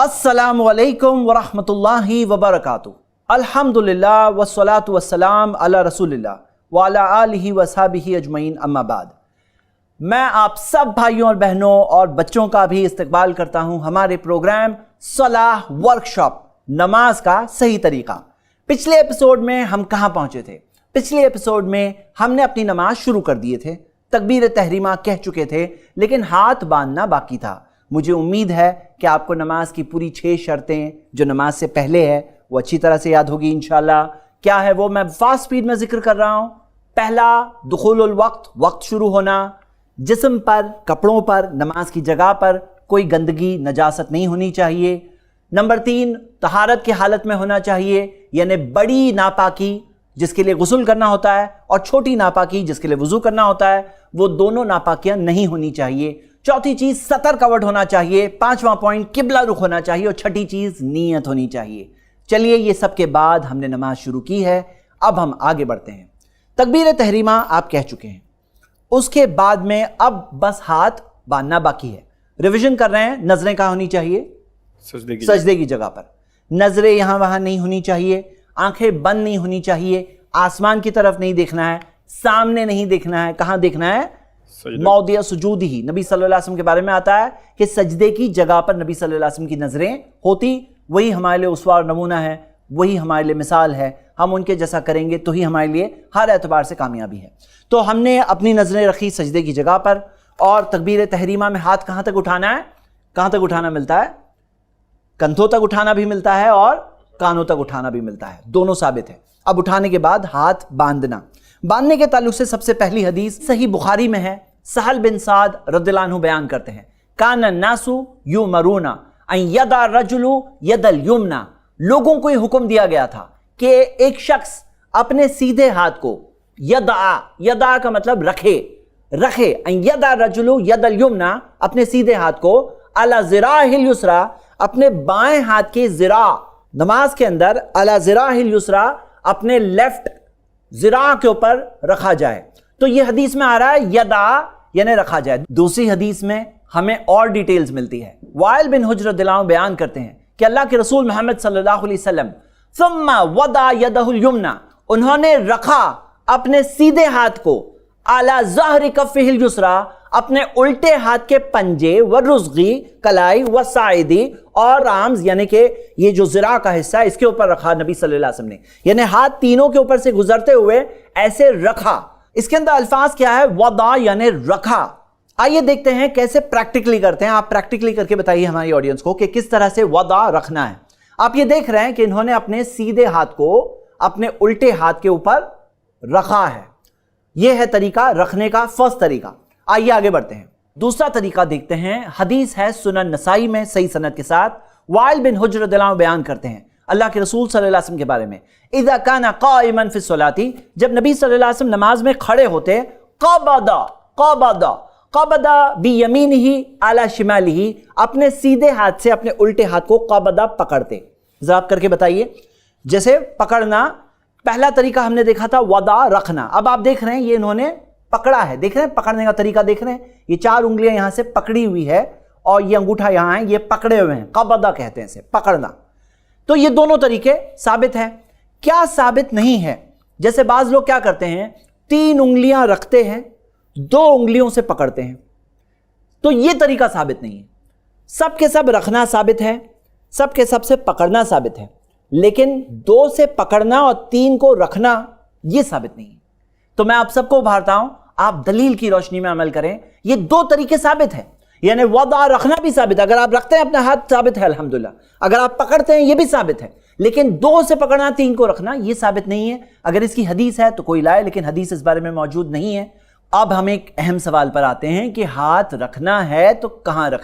अस्सलामु अलैकुम वरहमतुल्लाहि वबरकातुहू। अल्हम्दुलिल्लाह वस्सलातु वस्सलाम अला रसूलिल्लाह व अला आलिहि वसहबिहि अजमईन, अम्मा बाद। मैं आप सब भाइयों और बहनों और बच्चों का भी इस्तकबाल करता हूं हमारे प्रोग्राम सलाह वर्कशॉप, नमाज का सही तरीका। पिछले एपिसोड में हम कहां पहुंचे थे? पिछले एपिसोड में हमने अपनी नमाज शुरू कर दिए थे, तकबीर तहरीमा कह चुके थे, लेकिन हाथ बांधना बाकी था। मुझे उम्मीद है कि आपको नमाज की पूरी 6 शर्तें जो नमाज से पहले है वो अच्छी तरह से याद होगी इंशाल्लाह। क्या है वो, मैं फास्ट स्पीड में जिक्र कर रहा हूं। पहला, दुखुलुल वक्त, वक्त शुरू होना। जिस्म पर, कपड़ों पर, नमाज की जगह पर कोई गंदगी नजासत नहीं होनी चाहिए। नंबर 3, तहारत की हालत में होना चाहिए, यानी बड़ी नापाकी जिसके लिए गुस्ल करना होता है और छोटी नापाकी जिसके लिए वुजू करना होता है, वो दोनों नापाकियां नहीं होनी चाहिए। चौथी चीज, सतर कवर्ड होना चाहिए। 5वां पॉइंट, किबला रुख होना चाहिए। और छठी चीज, नीयत होनी चाहिए। चलिए, ये सब के बाद हमने नमाज शुरू की है, अब हम आगे बढ़ते हैं। तकबीर तहरीमा आप कह चुके हैं, उसके बाद में अब बस हाथ बांधना बाकी है। रिवीजन कर रहे हैं। नजरें कहाँ होनी चाहिए? सजदे की जगह पर। नजरें यहां वहां नहीं होनी चाहिए, आंखें बंद नहीं होनी चाहिए, आसमान की तरफ नहीं देखना है, सामने नहीं देखना है। कहां देखना है? मौदिया सुजूद ही। नबी सल्लल्लाहु अलैहि वसल्लम के बारे में आता है कि सजदे की जगह पर नबी सल्लल्लाहु अलैहि वसल्लम की नजरें होती। वही हमारे लिए उसवा और नमूना है, वही हमारे लिए मिसाल है। हम उनके जैसा करेंगे तो ही हमारे लिए हर एतबार से कामयाबी है। तो हमने अपनी नजरें रखी सजदे की जगह पर। और तकबीर तहरीमा में हाथ कहां तक उठाना है? कहां तक उठाना मिलता है? कंधों तक उठाना भी मिलता है और कानों तक उठाना भी मिलता है, दोनों साबित है। अब उठाने के बाद हाथ बांधना। बांधने के ताल्लुक से सबसे पहली हदीस सही बुखारी में है। सहल बिन साद रदियल्लाहु अन्हु बयान करते हैं, कान नासु युमरूना अन यदा रजुलु यदल युमना। लोगों को यह हुक्म दिया गया था कि एक शख्स अपने सीधे हाथ को यदा का मतलब रखे, अन यदा रजुलु यदल युमना, अपने सीधे हाथ को, अला ज़िराहिल युसरा, अपने बाएं हाथ के ज़िरा, नमाज के अंदर अला ज़िराहिल युसरा, अपने लेफ्ट ज़िरा के ऊपर रखा जाए। तो ये हदीस में आ रहा है यदा यानी रखा जाए। दूसरी हदीस में हमें और डिटेल्स मिलती है। वाइल बिन हुज्र रदियल्लाहु अन्हु बयान करते हैं कि अल्लाह के रसूल मोहम्मद सल्लल्लाहु अलैहि वसल्लम सुम्मा वदा यदहुल युमना, उन्होंने रखा अपने सीधे हाथ को, अला ज़हरी कफ़िहिल युसरा, अपने उल्टे हाथ के पंजे, व रुज़गी कलाई, व साइदी और आर्म्स यानी कि ये जो ज़िरा का हिस्सा है इसके ऊपर रखा नबी सल्लल्लाहु अलैहि वसल्लम ने, यानी हाथ तीनों के ऊपर से गुजरते हुए ऐसे रखा। इसके अंदर अल्फाज क्या है? वदा यानी रखा। आइए देखते हैं कैसे प्रैक्टिकली करते हैं। आप प्रैक्टिकली करके बताइए हमारी ऑडियंस को कि किस तरह से वदा रखना है। आप ये देख रहे हैं कि इन्होंने अपने सीधे हाथ को अपने उल्टे हाथ के ऊपर रखा है। यह है तरीका रखने का, फर्स्ट तरीका। आइए आगे बढ़ते हैं। दूसरा तरीका देखते हैं। हदीस है सुनन नसाई में सही सनद के साथ। वाइल बिन हुज्र रदियल्लाहु अन्हु बयान करते हैं अल्लाह के रसूल सल्लल्लाहु अलैहि वसल्लम के बारे में, इज़ा काना काइमन फी सलाती, जब नबी सल्लल्लाहु अलैहि वसल्लम नमाज में खड़े होते, क़बदा बियमीनिही अला शिमालिही, अपने सीधे हाथ से अपने उल्टे हाथ को क़बदा पकड़ते। जरा आप करके बताइए। जैसे पकड़ना, पहला तरीका हमने देखा था वदा रखना। अब आप देख रहे हैं ये इन्होंने पकड़ा है। देख रहे हैं पकड़ने का तरीका, देख रहे हैं ये 4 उंगलियां यहां से पकड़ी हुई है और ये अंगूठा यहां है, ये पकड़े हुए हैं। क़बदा कहते हैं इसे, पकड़ना। तो ये दोनों तरीके साबित है। क्या साबित नहीं है? जैसे बाज लोग क्या करते हैं, 3 उंगलियां रखते हैं, 2 उंगलियों से पकड़ते हैं। तो ये तरीका साबित नहीं है। सब के सब रखना साबित है, सब के सब से पकड़ना साबित है, लेकिन 2 से पकड़ना और 3 को रखना ये साबित नहीं है। तो मैं आप सबको उभारता हूं, आप दलील की रोशनी में अमल करें। ये 2 तरीके साबित है, यानी वदा रखना भी साबित है। अगर आप रखते हैं अपना हाथ, साबित है अल्हम्दुलिल्लाह। अगर आप पकड़ते हैं ये भी साबित है, लेकिन 2 से पकड़ना, 3 को रखना ये साबित नहीं है। अगर इसकी हदीस है तो कोई लाए, लेकिन हदीस इस बारे में मौजूद नहीं है। अब हम एक अहम सवाल पर आते हैं कि हाथ रखना है तो कहां रखना।